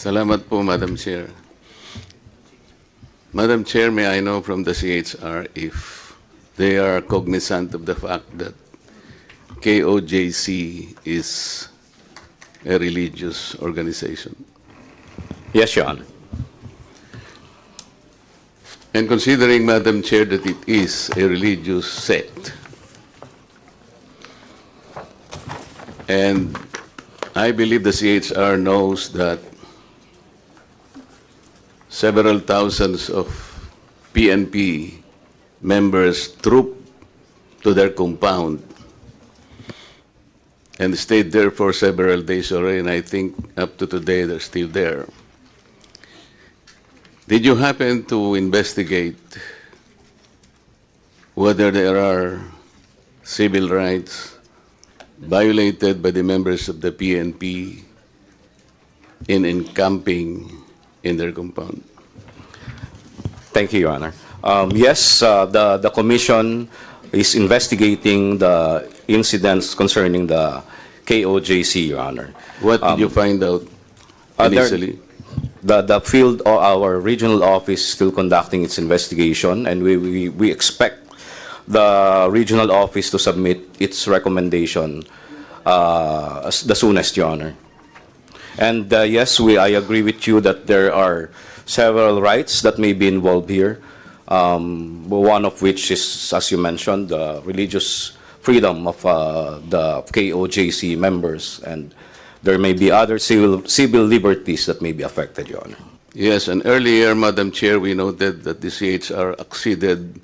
Salamat po, Madam Chair. Madam Chair, may I know from the CHR if they are cognizant of the fact that KOJC is a religious organization? Yes, Your Honor. And considering, Madam Chair, that it is a religious sect, and I believe the CHR knows that several thousands of PNP members trooped to their compound and stayed there for several days already, and I think up to today they're still there. Did you happen to investigate whether there are civil rights violated by the members of the PNP in encamping in their compound? Thank you, Your Honor. Yes, the Commission is investigating the incidents concerning the KOJC, Your Honor. What did you find out initially? The field or our regional office is still conducting its investigation, and we expect the regional office to submit its recommendation the soonest, Your Honor. And yes, I agree with you that there are several rights that may be involved here. One of which is, as you mentioned, the religious freedom of the KOJC members, and there may be other civil liberties that may be affected, Your Honor. Yes, and earlier, Madam Chair, we noted that the CHR acceded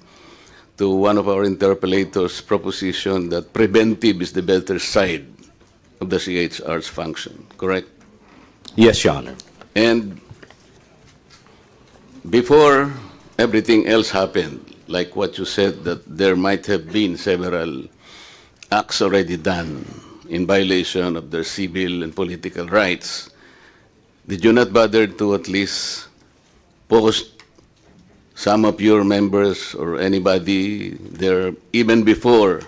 to one of our interpellators' proposition that preventive is the better side of the CHR's function, correct? Yes, Your Honor. And before everything else happened, like what you said, that there might have been several acts already done in violation of their civil and political rights, did you not bother to at least post some of your members or anybody there even before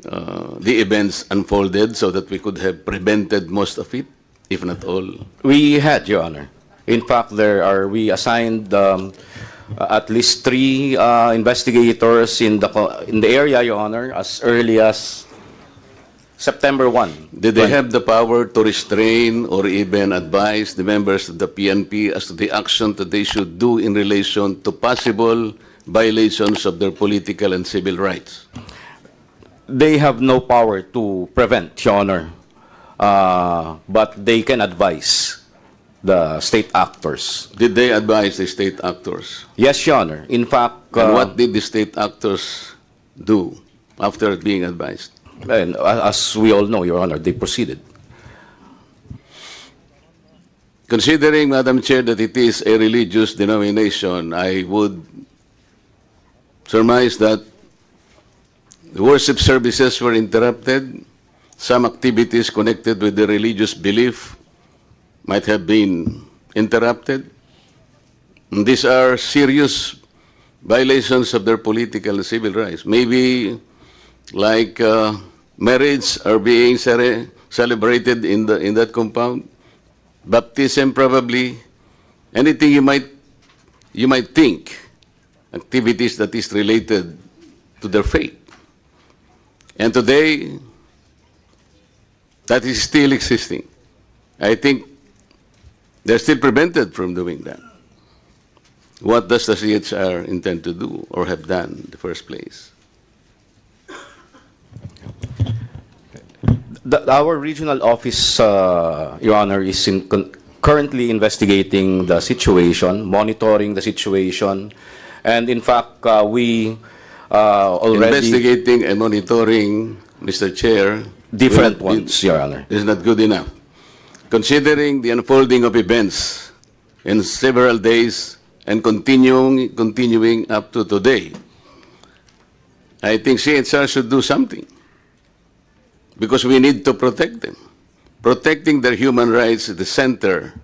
the events unfolded so that we could have prevented most of it, if not all? We had, Your Honor. In fact, we assigned at least 3 investigators in the area, Your Honor, as early as September 1. Did they have the power to restrain or even advise the members of the PNP as to the action that they should do in relation to possible violations of their political and civil rights? They have no power to prevent, Your Honor, but they can advise the state actors. Did they advise the state actors? Yes, Your Honor. In fact... and what did the state actors do after being advised? And as we all know, Your Honor, they proceeded. Considering, Madam Chair, that it is a religious denomination, I would surmise that the worship services were interrupted. Some activities connected with the religious belief might have been interrupted. And these are serious violations of their political and civil rights. Maybe like marriage are being celebrated in that compound, baptism probably, anything you might think, activities that is related to their faith. And today, that is still existing. I think they're still prevented from doing that. What does the CHR intend to do or have done in the first place? Our regional office, Your Honor, is currently investigating the situation, monitoring the situation, and in fact, we already... Investigating and monitoring, Mr. Chair... Different ones, Your Honor. Is not good enough. Considering the unfolding of events in several days and continuing up to today, I think CHR should do something, because we need to protect them. Protecting their human rights is the center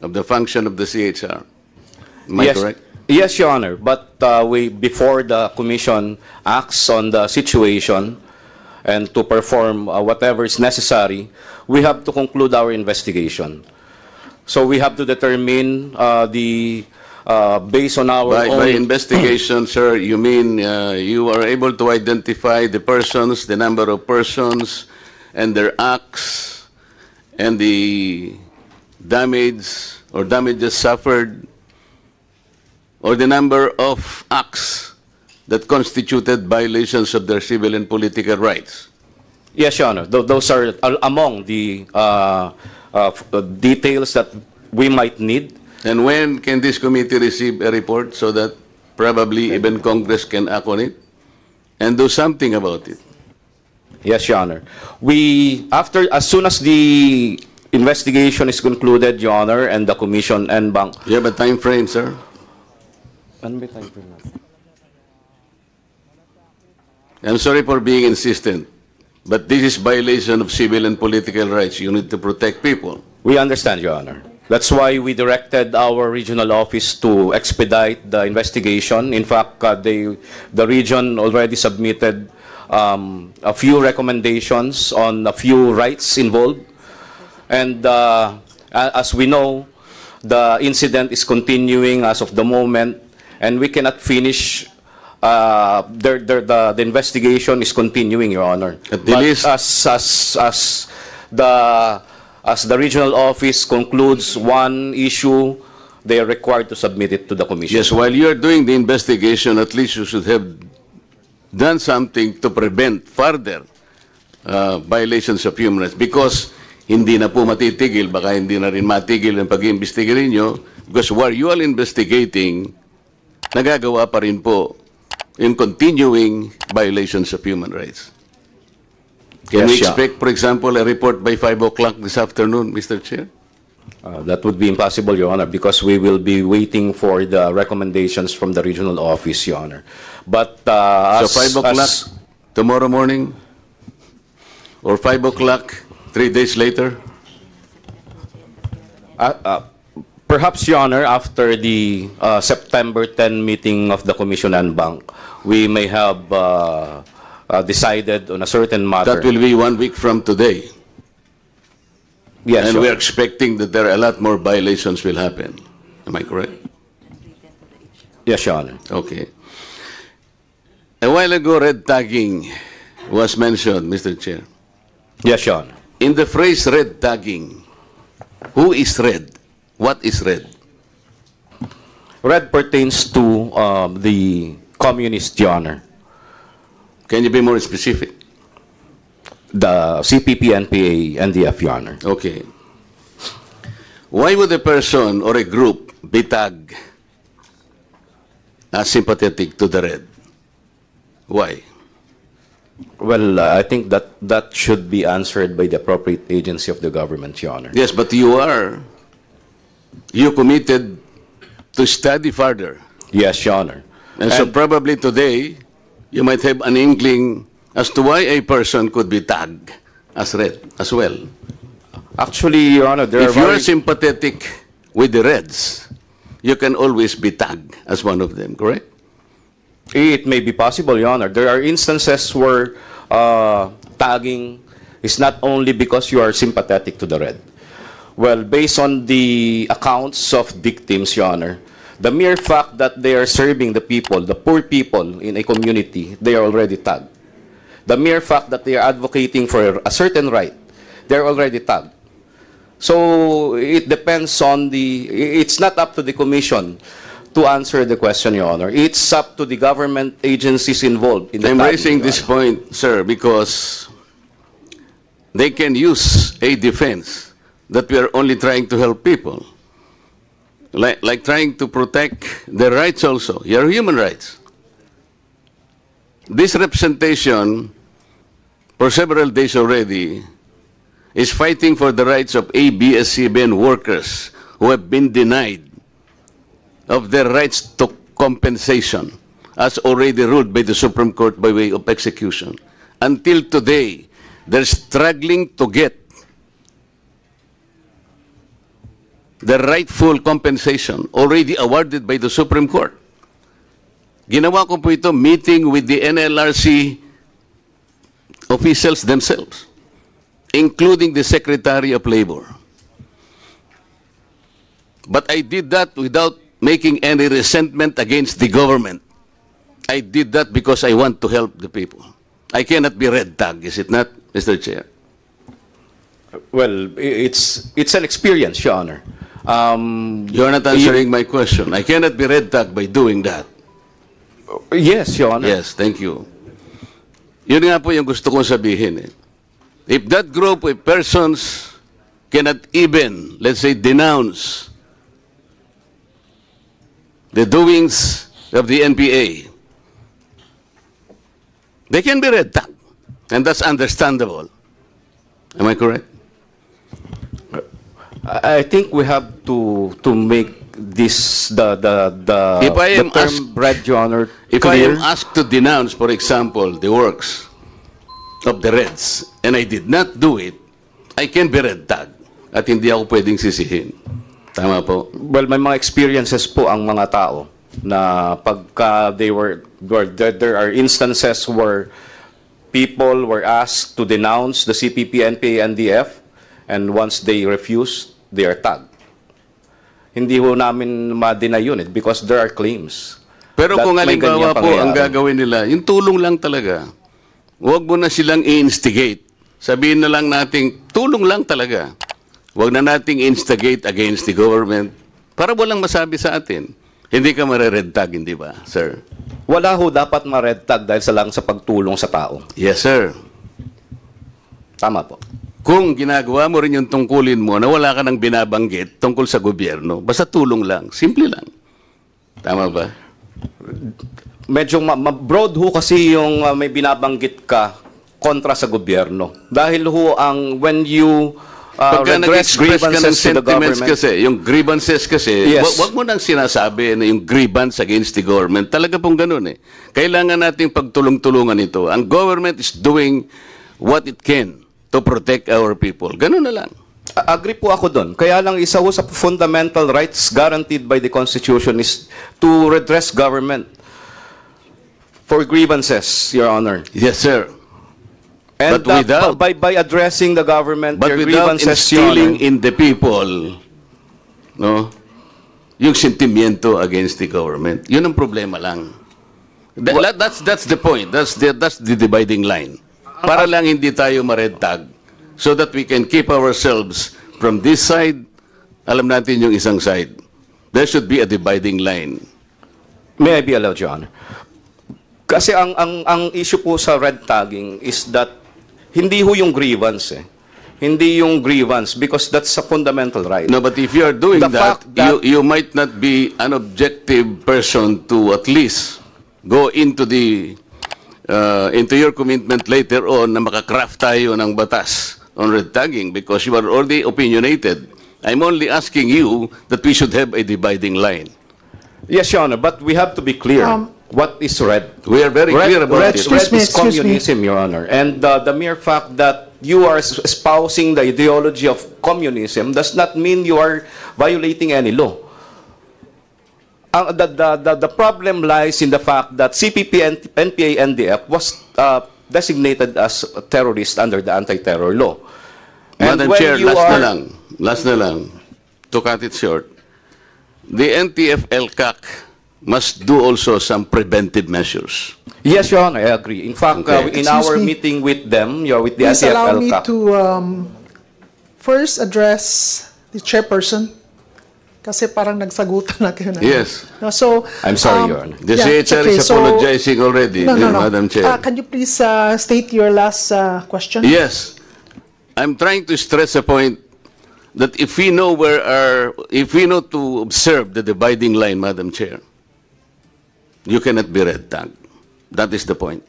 of the function of the CHR. Am I correct? Yes, Your Honor. But before the Commission acts on the situation and to perform whatever is necessary, we have to conclude our investigation. So we have to determine based on our By own... investigation, sir, you mean you are able to identify the persons, the number of persons, and their acts, and the damage or damages suffered, or the number of acts that constituted violations of their civil and political rights? Yes, Your Honor. Those are among the details that we might need. And when can this committee receive a report so that probably even Congress can act on it and do something about it? Yes, Your Honor. As soon as the investigation is concluded, Your Honor, and the commission and bank... You have a time frame, sir? Ano ba time frame natin? I'm sorry for being insistent, but this is violation of civil and political rights. You need to protect people. We understand, Your Honor. That's why we directed our regional office to expedite the investigation. In fact, the region already submitted a few recommendations on a few rights involved. And as we know, the incident is continuing as of the moment, and we cannot finish. The investigation is continuing, Your Honor. At the least, as the regional office concludes one issue, they are required to submit it to the commission. yes, while you are doing the investigation, at least you should have done something to prevent further violations of human rights. Because hindi na po matitigil, baka hindi na rin matigil ang pag-iimbestiga ninyo. Because while you are investigating, nagagawa pa rin po in continuing violations of human rights. Can we Yes, expect, for example, a report by 5 o'clock this afternoon, Mr. Chair? That would be impossible, Your Honor, because we will be waiting for the recommendations from the regional office, Your Honor. But So 5 o'clock tomorrow morning? Or 5 o'clock 3 days later? Perhaps, Your Honor, after the September 10 meeting of the Commission and Bank, we may have decided on a certain matter. That will be 1 week from today. Yes, And Your we're Honor. expecting that there are a lot more violations will happen. Am I correct? Yes, Your Honor. Okay. A while ago, red tagging was mentioned, Mr. Chair. Yes, Your Honor. In the phrase red tagging, who is red? What is red? Red pertains to the communist, Your Honor. Can you be more specific? The CPP, NPA, NDF, Your Honor. Okay. Why would a person or a group be tagged as sympathetic to the red? Why? Well, I think that should be answered by the appropriate agency of the government, Your Honor. Yes, but you committed to study further. Yes, Your Honor. And so probably today, you might have an inkling as to why a person could be tagged as red as well. Actually, Your Honor, there If are you are very... sympathetic with the Reds, you can always be tagged as one of them, correct? It may be possible, Your Honor. There are instances where tagging is not only because you are sympathetic to the red. Well, based on the accounts of victims, Your Honor, the mere fact that they are serving the people, the poor people in a community, they are already tagged. The mere fact that they are advocating for a certain right, they are already tagged. So it depends on it's not up to the commission to answer the question, Your Honor. It's up to the government agencies involved in the I'm tagging, raising Your this Honor. point, sir, because they can use a defense that we are only trying to help people. Like trying to protect their rights also, your human rights. This representation, for several days already, is fighting for the rights of ABS-CBN workers who have been denied of their rights to compensation, as already ruled by the Supreme Court by way of execution. Until today, they're struggling to get the rightful compensation already awarded by the Supreme Court. Ginawa ko po ito meeting with the NLRC officials themselves, including the Secretary of Labor. But I did that without making any resentment against the government. I did that because I want to help the people. I cannot be red tag, is it not, Mr. Chair? Well, it's an experience, Your Honor. You're not answering my question. I cannot be red tag by doing that. Yes, Your Honor. Yes, thank you. Yun nga po yung gusto kong sabihin. If that group of persons cannot even, let's say, denounce the doings of the NPA, they can be red tag. And that's understandable. Am I correct? I think we have to make this If I am the term asked- red, Your Honor, If I am clear. asked to denounce, for example, the works of the Reds, and I did not do it, I can be red tag. At hindi ako pwedeng sisihin. Tama po? Well, may mga experiences po ang mga tao na pagka there are instances where people were asked to denounce the CPP, NPA, NDF, and once they refuse, they are tagged. Hindi ho namin ma-deny yun because there are claims. Pero that kung may halimbawa ganyang po ang pangyayari. gagawin nila, yung tulong lang talaga. Huwag mo na silang i-instigate. Sabihin na lang nating tulong lang talaga. Huwag na nating instigate against the government para walang masabi sa atin. Hindi ka mare-red tag, hindi ba, sir? Wala ho dapat ma-red tag dahil sa pagtulong sa tao. Yes, sir. Tama po. Kung ginagawa mo rin yung tungkulin mo na wala ka nang binabanggit tungkol sa gobyerno, basta tulong lang. Simple lang. Tama ba? Medyo broad ho kasi yung may binabanggit ka kontra sa gobyerno. Dahil ho when you Pagka redress nag-express ka ng grievances to the sentiments government, kasi, yung grievances kasi, Yes. wag mo nang sinasabi na yung grievance against the government. Talaga pong ganun eh. Kailangan nating pagtulong-tulungan ito. Ang government is doing what it can to protect our people. Ganun na lang. agree po ako doon. Kaya lang isa ho sa fundamental rights guaranteed by the Constitution is to redress government for grievances, Your Honor. Yes, sir. And But without- by addressing the government, But their without grievances, Your instilling Honor, in the people, no, yung sentimiento against the government. Yun ang problema lang. That's the point. That's the dividing line. Para lang hindi tayo ma-red tag so that we can keep ourselves from this side, alam natin yung isang side. There should be a dividing line. may I be allowed, Your Honor? Kasi ang issue po sa red tagging is that hindi ho yung grievance eh. Hindi yung grievance because that's a fundamental right. No, but if you are doing The that, fact that- you might not be an objective person to at least go into your commitment later on na makakraft tayo ng batas on red tagging because you are already opinionated. I'm only asking you that we should have a dividing line. Yes, Your Honor, but we have to be clear. What is red? We are very clear about it. Red is Excuse me. communism, Your Honor. And the mere fact that you are espousing the ideology of communism does not mean you are violating any law. The problem lies in the fact that CPP and NPA NDF was designated as a terrorist under the anti-terror law. And Madam when Chair, you are- last na lang, to cut it short, the NTF-LCAC must do also some preventive measures. Yes, Your Honor, I agree. In fact, Okay. in Excuse our me. meeting with them, with the Please allow me NTF-LCAC, to first address the chairperson kasi parang nagsagutan na kayo na. Yes. No, so, I'm sorry, Your Honor. The yeah, it's CHR is okay. So- apologizing already, No, Madam Chair. Can you please state your last question? Yes. I'm trying to stress a point that if we know to observe the dividing line, Madam Chair, you cannot be red tagged. That is the point.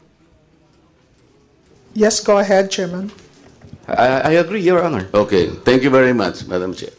Yes, go ahead, Chairman. I agree, Your Honor. Okay. Thank you very much, Madam Chair.